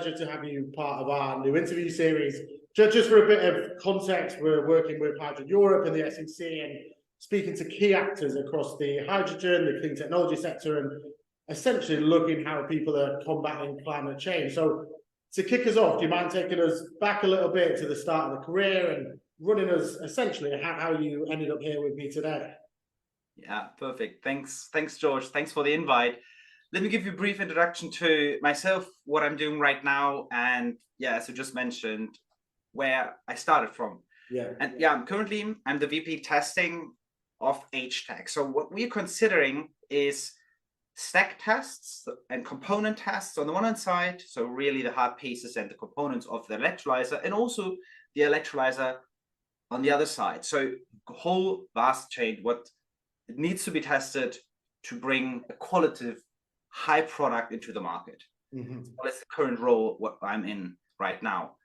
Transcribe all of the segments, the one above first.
pleasure to have you part of our new interview series. Just for a bit of context, we're working with Hydrogen Europe and the SEC and speaking to key actors across the hydrogen, the clean technology sector, and essentially looking how people are combating climate change. So to kick us off, do you mind taking us back a little bit to the start of the career and running us essentially how you ended up here with me today? Yeah, perfect. Thanks, George. Thanks for the invite. Let me give you a brief introduction to myself, what I'm doing right now, and yeah, as you just mentioned, where I started from. And yeah, I'm the VP testing of HTech. So what we're considering is stack tests and component tests on the one hand side, so really the hard pieces and the components of the electrolyzer, and also the electrolyzer on the other side. So the whole vast chain, what it needs to be tested to bring a qualitative high product into the market. Well, that's the current role what I'm in right now.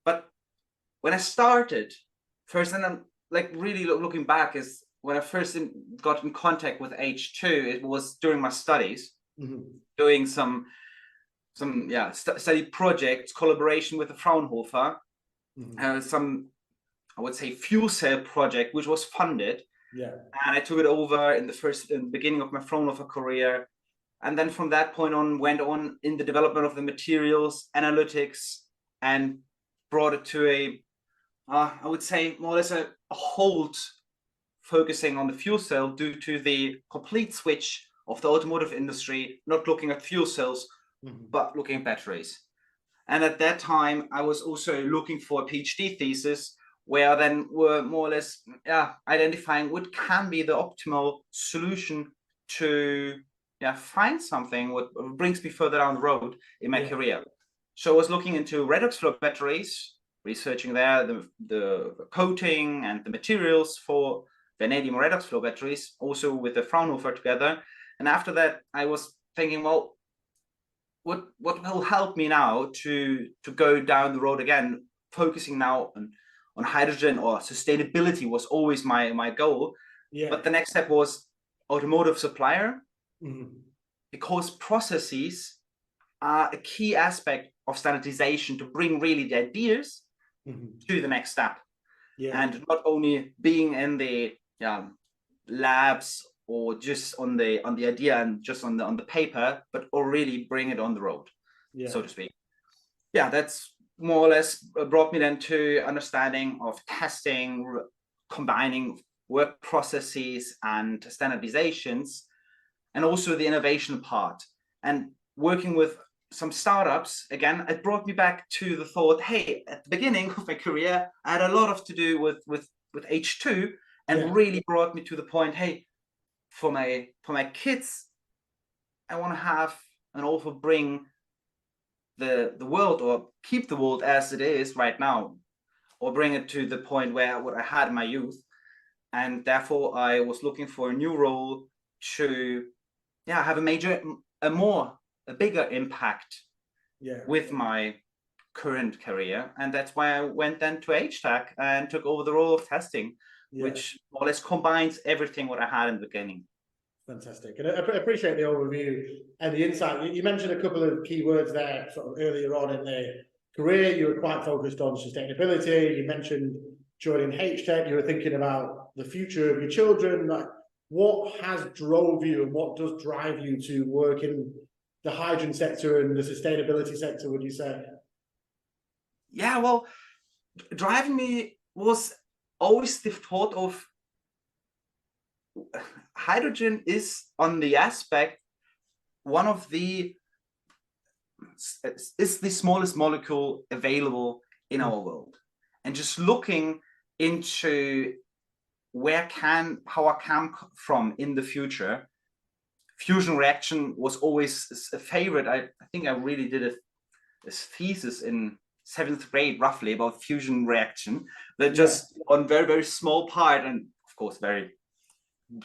But when I started first, and I'm like really looking back, is when I first got in contact with H2, it was during my studies, doing some study projects, collaboration with the Fraunhofer, some, I would say, fuel cell project, which was funded. And I took it over in the beginning of my Fraunhofer career. And then from that point on, went on in the development of the materials, analytics, and brought it to I would say more or less a hold, focusing on the fuel cell due to the complete switch of the automotive industry, not looking at fuel cells, but looking at batteries. And at that time, I was also looking for a PhD thesis where then were more or less identifying what can be the optimal solution to find something what brings me further down the road in my career. So I was looking into redox flow batteries, researching there the coating and the materials for vanadium redox flow batteries, also with the Fraunhofer together. And after that, I was thinking, well, what will help me now to go down the road again, focusing now on hydrogen, or sustainability was always my goal. But the next step was automotive supplier, because processes are a key aspect of standardization to bring really the ideas to the next step. And not only being in the labs or just on the idea and just on the paper, but really bring it on the road, so to speak. That's more or less brought me then to understanding of testing, combining work processes and standardizations, and also the innovation part. And working with some startups, again, it brought me back to the thought, hey, at the beginning of my career, I had a lot to do with H2, and really brought me to the point, hey, for my kids, I want to have and also bring the world, or keep the world as it is right now, or bring it to the point where what I had in my youth. And therefore I was looking for a new role to have a bigger impact with my current career. And that's why I went then to HTech and took over the role of testing, which more or less combines everything what I had in the beginning. Fantastic. And I appreciate the overview and the insight. You mentioned a couple of key words there sort of earlier on in the career. You were quite focused on sustainability. You mentioned joining HTech, you were thinking about the future of your children. Like, what has drove you and what does drive you to work in the hydrogen sector and the sustainability sector, would you say? Yeah, well, driving me was always the thought of hydrogen is on the aspect, one of the, is the smallest molecule available in our world. And just looking into where power can come from in the future, fusion reaction was always a favorite. I think I really did a thesis in 7th grade roughly about fusion reaction, but just on very, very small part, and of course very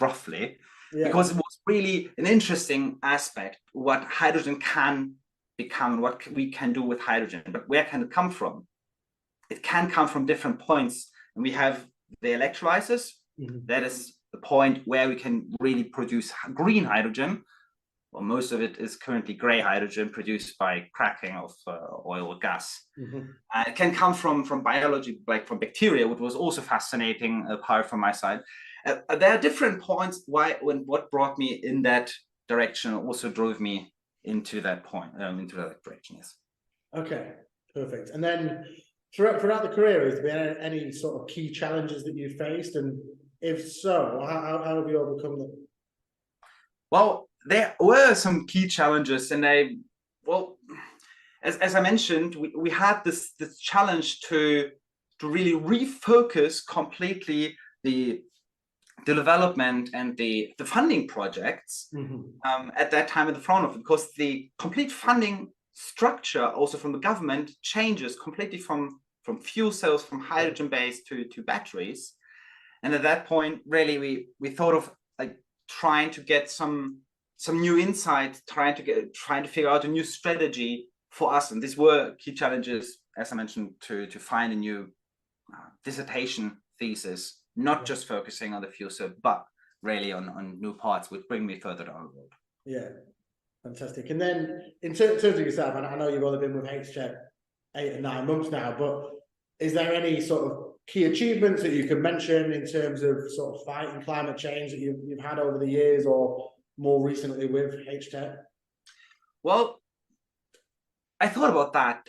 roughly, because it was really an interesting aspect what hydrogen can become, what we can do with hydrogen. But where can it come from? It can come from different points, and we have the electrolyzers. That is the point where we can really produce green hydrogen, well, most of it is currently gray hydrogen produced by cracking of oil or gas. It can come from biology, like from bacteria, which was also fascinating part from my side. There are different points what brought me in that direction also drove me into that point, into that direction. Yes. Okay, perfect. And then throughout the career, has there been any sort of key challenges that you faced? And if so, how have you overcome them? Well, there were some key challenges, and as I mentioned, we had this challenge to really refocus completely the development and the funding projects at that time in the front of it, because the complete funding structure also from the government changes completely from fuel cells, from hydrogen based to batteries. And at that point, really, we thought of like trying to get some new insights, trying to figure out a new strategy for us. And these were key challenges, as I mentioned, to find a new dissertation thesis, not just focusing on the fuel cell, but really on new parts, which bring me further down the road. Yeah, fantastic. And then in terms of yourself, and I know you've only been with HTEC 8 or 9 months now, but is there any sort of key achievements that you can mention in terms of sort of fighting climate change that you've had over the years, or more recently with HTEC? Well, I thought about that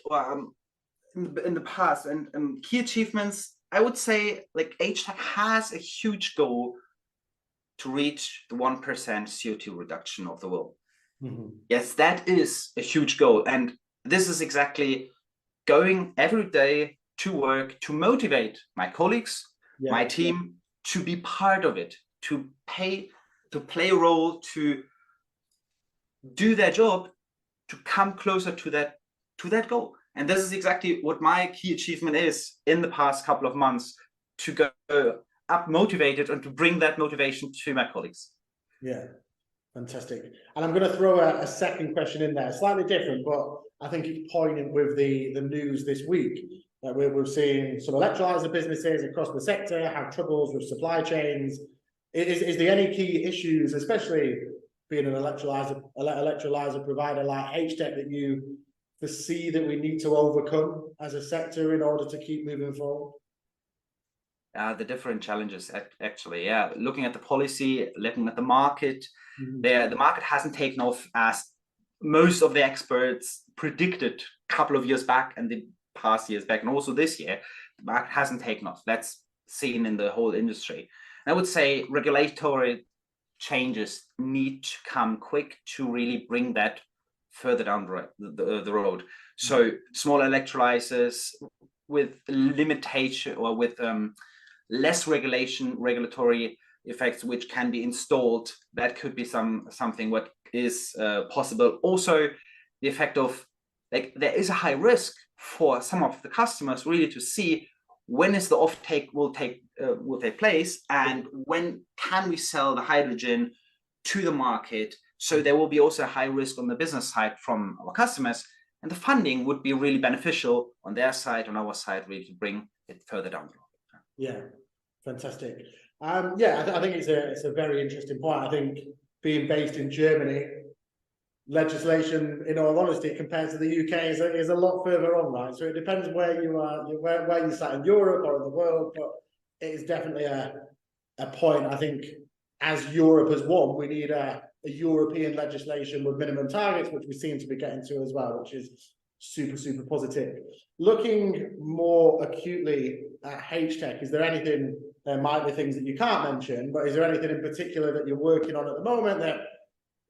in the past, and key achievements, I would say, like HTEC has a huge goal to reach the 1% CO2 reduction of the world. Yes, that is a huge goal. And this is exactly going every day to work to motivate my colleagues, my team, to be part of it, to play a role, to do their job, to come closer to that goal. And this is exactly what my key achievement is in the past couple of months, to go up motivated and to bring that motivation to my colleagues. Yeah, fantastic. And I'm going to throw a second question in there, slightly different, but I think it's poignant with the news this week. That we're seeing some electrolyzer businesses across the sector have troubles with supply chains. Is there any key issues, especially being an electrolyzer provider like HTEC, that you foresee that we need to overcome as a sector in order to keep moving forward? The different challenges, actually, looking at the policy, looking at the market, the market hasn't taken off as most of the experts predicted a couple of years back and the past years back, and also this year. The market hasn't taken off. That's seen in the whole industry. And I would say regulatory changes need to come quick to really bring that further down the road. So small electrolyzers with limitation, or with less regulatory effects, which can be installed, that could be something what is possible. Also, the effect of, like, there is a high risk for some of the customers really to see when is the offtake will take place, and when can we sell the hydrogen to the market. So there will be also a high risk on the business side from our customers, and the funding would be really beneficial on their side, on our side, really to bring it further down the road. Yeah, fantastic. I think it's a very interesting point. I think being based in Germany, legislation, in all honesty, compared to the UK, is a lot further on, right? So it depends where you are, where you sat in Europe or in the world, but it is definitely a point. I think as Europe has won, we need a European legislation with minimum targets, which we seem to be getting to as well, which is super, super positive. Looking more acutely at HTEC, is there anything, there might be things that you can't mention, but is there anything in particular that you're working on at the moment that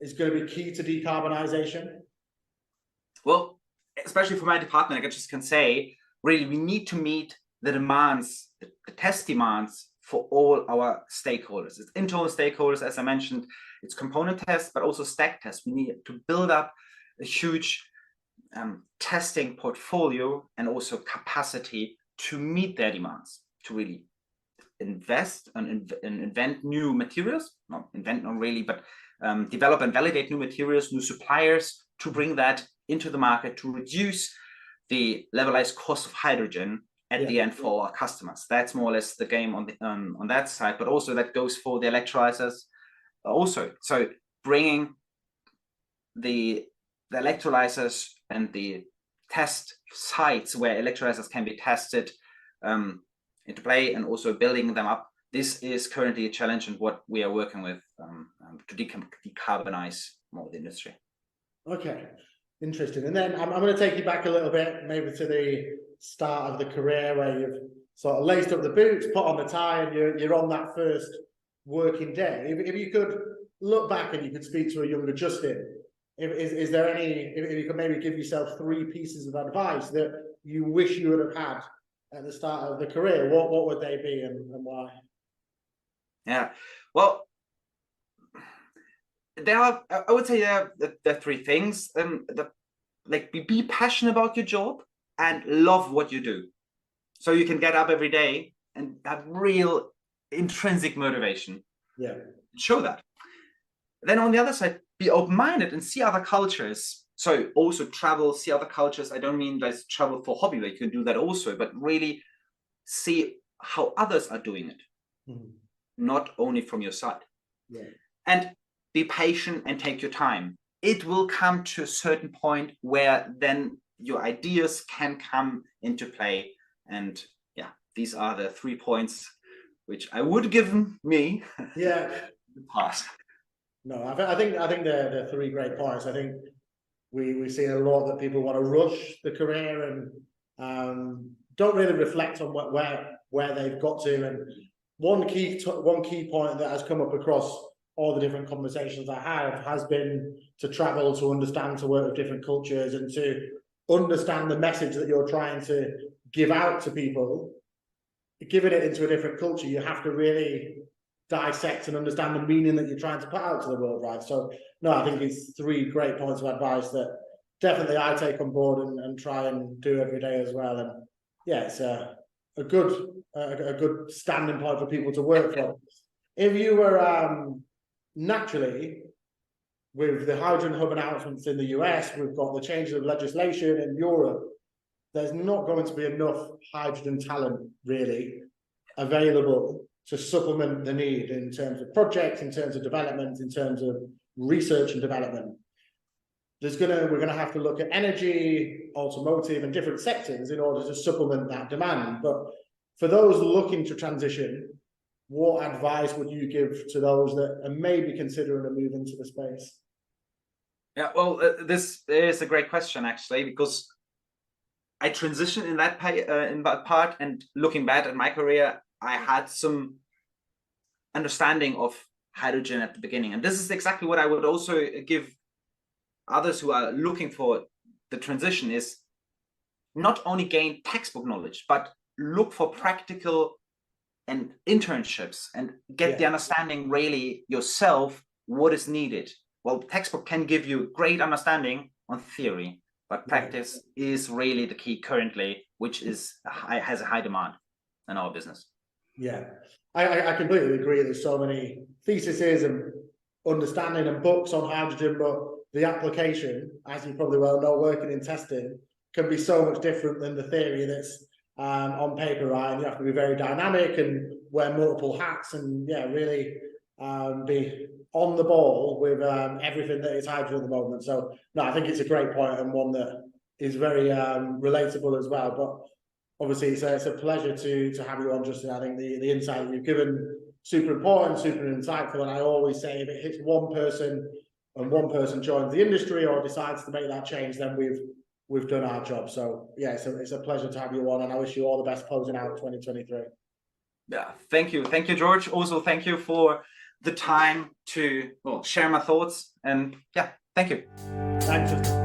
is going to be key to decarbonisation? Well, especially for my department, I just can say, really, we need to meet the demands, the test demands for all our stakeholders. It's internal stakeholders, as I mentioned, it's component tests, but also stack tests. We need to build up a huge testing portfolio and also capacity to meet their demands, to really invest and invent new materials, not really, but develop and validate new materials, new suppliers, to bring that into the market, to reduce the levelized cost of hydrogen at the end for our customers. That's more or less the game on that side, but also that goes for the electrolyzers also. So bringing the electrolyzers and the test sites where electrolyzers can be tested into play, and also building them up. This is currently a challenge and what we are working with to decarbonize more the industry. Okay, interesting. And then I'm going to take you back a little bit, maybe to the start of the career where you've sort of laced up the boots, put on the tie, and you're on that first working day. If you could look back and you could speak to a younger Justin, is there any, if you could maybe give yourself 3 pieces of advice that you wish you would have had at the start of the career, what would they be and why? Yeah, well, there are, I would say there are 3 things. Like be passionate about your job and love what you do. So you can get up every day and have real intrinsic motivation. Yeah. Show that. Then on the other side, be open-minded and see other cultures. So also travel, see other cultures. I don't mean just travel for hobby, but you can do that also, but really see how others are doing it, not only from your side. Yeah. And be patient and take your time. It will come to a certain point where then your ideas can come into play. And yeah, these are the 3 points which I would give me. Yeah. Pass. No, I think they're 3 great points. I think we've seen a lot that people want to rush the career and don't really reflect on where they've got to. And one key point that has come up across all the different conversations I have has been to travel, to understand, to work with different cultures, and to understand the message that you're trying to give out to people. Giving it into a different culture, you have to really dissect and understand the meaning that you're trying to put out to the world, right? So no, I think it's 3 great points of advice that definitely I take on board and try and do every day as well. And yeah, it's a good standing point for people to work from. If you were naturally, with the hydrogen hub announcements in the US, we've got the changes of legislation in Europe, there's not going to be enough hydrogen talent really available to supplement the need in terms of projects, in terms of development, in terms of research and development. We're gonna have to look at energy, automotive, and different sectors in order to supplement that demand. But for those looking to transition, what advice would you give to those that are maybe considering a move into the space? Yeah, well, this is a great question actually, because I transitioned in that part, and looking back at my career, I had some understanding of hydrogen at the beginning. And this is exactly what I would also give others who are looking for the transition, is not only gain textbook knowledge, but look for practical and internships and get the understanding really yourself what is needed. Well, textbook can give you great understanding on theory, but practice is really the key currently, which has a high demand in our business. Yeah, I completely agree. There's so many theses and understanding and books on hydrogen, but the application, as you probably well know, working in testing, can be so much different than the theory that's on paper, right? And you have to be very dynamic and wear multiple hats and really be on the ball with everything that is hydrogen at the moment. So no, I think it's a great point and one that is very relatable as well. But obviously it's a pleasure to have you on, Justin. I think the insight you've given, super important, super insightful. And I always say, if it hits one person and one person joins the industry or decides to make that change, then we've done our job. So yeah, it's a pleasure to have you on, and I wish you all the best closing out 2023. Yeah, thank you, George. Also, thank you for the time to share my thoughts, and yeah, thank you. Thanks.